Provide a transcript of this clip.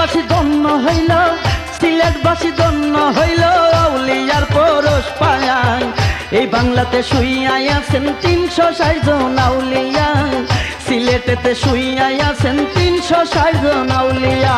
সিলেটবাসী ধন্য হইল, সিলেটবাসী ধন্য হইল আউলিয়ার পরশ পায়ায়। এই বাংলাতে শুইয়াই আছেন 360 জন আউলিয়া, সিলেটেতে শুইয়াই আছেন 360 জন আউলিয়া।